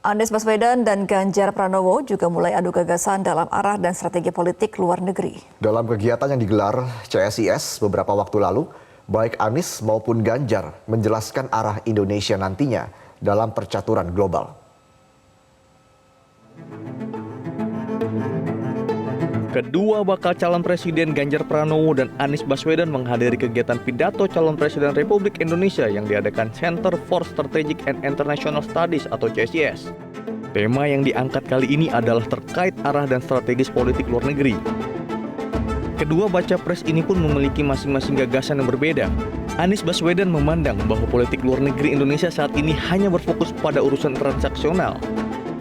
Anies Baswedan dan Ganjar Pranowo juga mulai adu gagasan dalam arah dan strategi politik luar negeri. Dalam kegiatan yang digelar CSIS beberapa waktu lalu, baik Anies maupun Ganjar menjelaskan arah Indonesia nantinya dalam percaturan global. Kedua bakal calon presiden Ganjar Pranowo dan Anies Baswedan menghadiri kegiatan pidato calon presiden Republik Indonesia yang diadakan Center for Strategic and International Studies atau CSIS. Tema yang diangkat kali ini adalah terkait arah dan strategis politik luar negeri. Kedua baca pres ini pun memiliki masing-masing gagasan yang berbeda. Anies Baswedan memandang bahwa politik luar negeri Indonesia saat ini hanya berfokus pada urusan transaksional.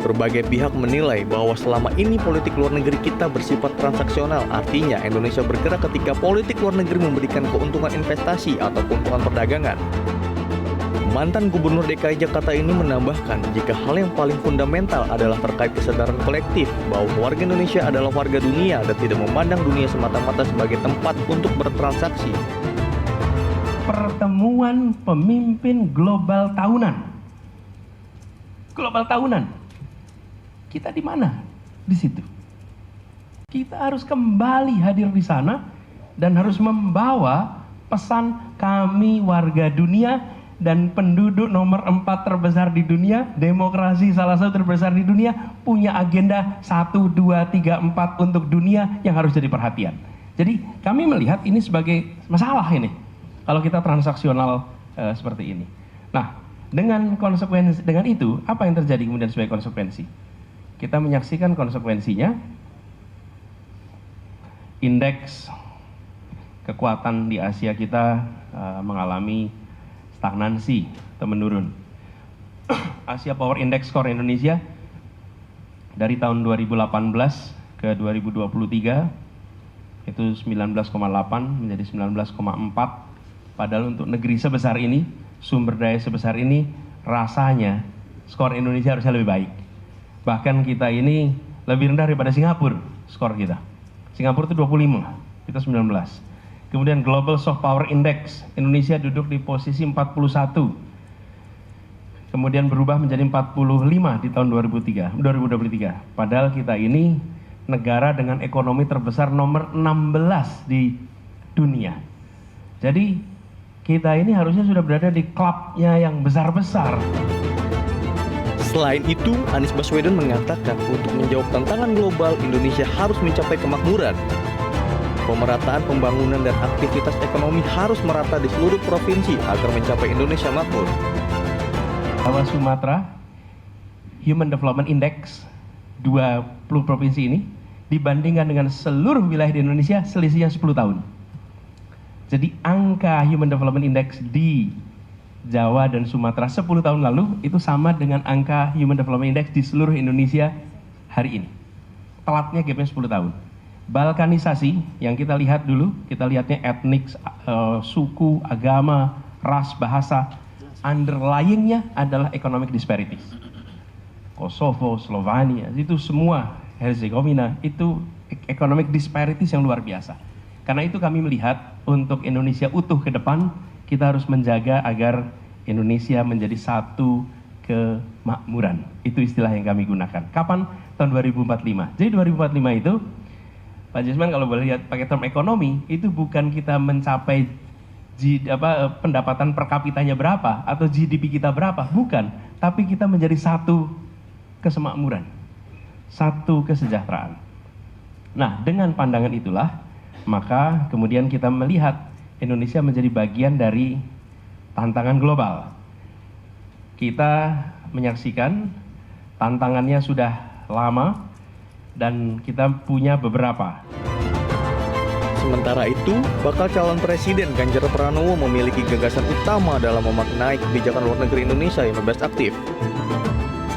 Berbagai pihak menilai bahwa selama ini politik luar negeri kita bersifat transaksional, artinya Indonesia bergerak ketika politik luar negeri memberikan keuntungan investasi atau keuntungan perdagangan. Mantan Gubernur DKI Jakarta ini menambahkan jika hal yang paling fundamental adalah terkait kesadaran kolektif bahwa warga Indonesia adalah warga dunia dan tidak memandang dunia semata-mata sebagai tempat untuk bertransaksi. Pertemuan pemimpin global tahunan. Global tahunan. Kita di mana? Di situ. Kita harus kembali hadir di sana dan harus membawa pesan kami warga dunia dan penduduk nomor 4 terbesar di dunia, demokrasi salah satu terbesar di dunia, punya agenda 1, 2, 3, 4 untuk dunia yang harus jadi perhatian. Jadi kami melihat ini sebagai masalah ini kalau kita transaksional seperti ini. Nah, dengan konsekuensi dengan itu apa yang terjadi kemudian sebagai konsekuensi? Kita menyaksikan konsekuensinya, indeks kekuatan di Asia kita mengalami stagnansi atau menurun. Asia Power Index Score Indonesia dari tahun 2018 ke 2023 itu 19,8 menjadi 19,4. Padahal untuk negeri sebesar ini, sumber daya sebesar ini, rasanya skor Indonesia harusnya lebih baik. Bahkan kita ini lebih rendah daripada Singapura skor kita. Singapura itu 25, kita 19. Kemudian Global Soft Power Index, Indonesia duduk di posisi 41. Kemudian berubah menjadi 45 di tahun 2023. Padahal kita ini negara dengan ekonomi terbesar nomor 16 di dunia. Jadi kita ini harusnya sudah berada di klubnya yang besar-besar. Selain itu, Anies Baswedan mengatakan untuk menjawab tantangan global, Indonesia harus mencapai kemakmuran. Pemerataan pembangunan dan aktivitas ekonomi harus merata di seluruh provinsi agar mencapai Indonesia makmur. Jawa Sumatera, Human Development Index 20 provinsi ini dibandingkan dengan seluruh wilayah di Indonesia selisihnya 10 tahun. Jadi angka Human Development Index di Jawa dan Sumatera 10 tahun lalu itu sama dengan angka Human Development Index di seluruh Indonesia hari ini. Telatnya gapnya 10 tahun. Balkanisasi yang kita lihat dulu, kita lihatnya etnik, suku, agama, ras, bahasa. Underlyingnya adalah economic disparities. Kosovo, Slovenia, itu semua, Herzegovina, itu economic disparities yang luar biasa. Karena itu kami melihat untuk Indonesia utuh ke depan, kita harus menjaga agar Indonesia menjadi satu kemakmuran. Itu istilah yang kami gunakan. Kapan? Tahun 2045. Jadi 2045 itu, Pak Jusman kalau boleh lihat pakai term ekonomi, itu bukan kita mencapai pendapatan per kapitanya berapa atau GDP kita berapa, bukan. Tapi kita menjadi satu kesemakmuran, satu kesejahteraan. Nah, dengan pandangan itulah, maka kemudian kita melihat Indonesia menjadi bagian dari tantangan global. Kita menyaksikan tantangannya sudah lama dan kita punya beberapa. Sementara itu, bakal calon presiden Ganjar Pranowo memiliki gagasan utama dalam memaknai kebijakan luar negeri Indonesia yang bebas aktif.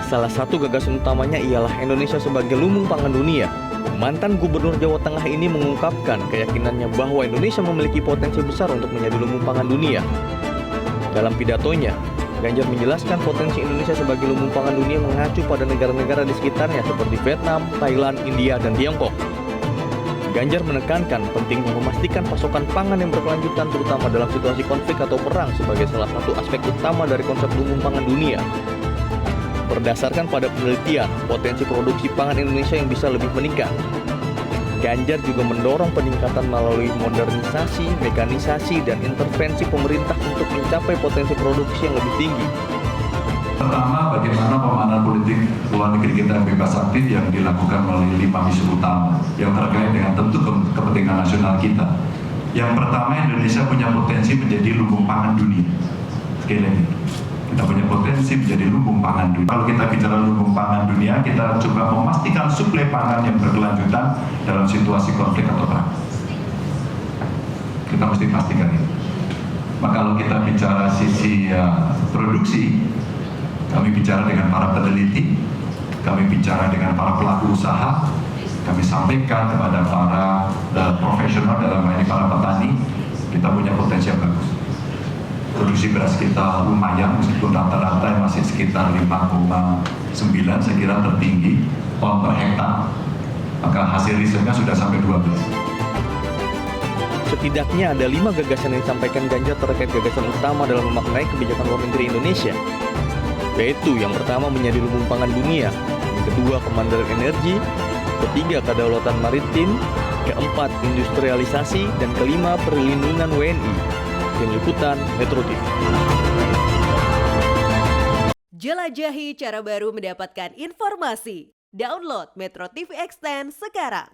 Salah satu gagasan utamanya ialah Indonesia sebagai lumbung pangan dunia. Mantan Gubernur Jawa Tengah ini mengungkapkan keyakinannya bahwa Indonesia memiliki potensi besar untuk menjadi lumbung pangan dunia. Dalam pidatonya, Ganjar menjelaskan potensi Indonesia sebagai lumbung pangan dunia mengacu pada negara-negara di sekitarnya seperti Vietnam, Thailand, India, dan Tiongkok. Ganjar menekankan pentingnya memastikan pasokan pangan yang berkelanjutan terutama dalam situasi konflik atau perang sebagai salah satu aspek utama dari konsep lumbung pangan dunia. Berdasarkan pada penelitian, potensi produksi pangan Indonesia yang bisa lebih meningkat. Ganjar juga mendorong peningkatan melalui modernisasi, mekanisasi, dan intervensi pemerintah untuk mencapai potensi produksi yang lebih tinggi. Pertama, bagaimana pemanahan politik luar negeri kita yang bebas aktif yang dilakukan melalui 5 isu utama yang terkait dengan tentu kepentingan nasional kita. Yang pertama, Indonesia punya potensi menjadi lumbung pangan dunia. Sekali lagi, kita punya potensi menjadi lumbung pangan dunia. Kalau kita bicara lumbung pangan dunia, kita coba memastikan suplai pangan yang berkelanjutan dalam situasi konflik atau perang. Kita mesti pastikan itu. Maka kalau kita bicara sisi produksi, kami bicara dengan para peneliti, kami bicara dengan para pelaku usaha, kami sampaikan kepada para profesional dalam hal ini para petani, kita punya potensi yang bagus. Produksi beras kita lumayan, meskipun rata-rata masih sekitar 5,9, saya kira tertinggi ton per hektar. Maka hasil risetnya sudah sampai 12. Setidaknya ada 5 gagasan yang disampaikan Ganjar terkait gagasan utama dalam memaknai kebijakan luar negeri Indonesia. Yaitu yang pertama menjadi lumbung pangan dunia, yang kedua kemandirian energi, ketiga kedaulatan maritim, keempat industrialisasi, dan kelima perlindungan WNI. Tim Liputan Metro TV. Jelajahi cara baru mendapatkan informasi. Download Metro TV Extend sekarang.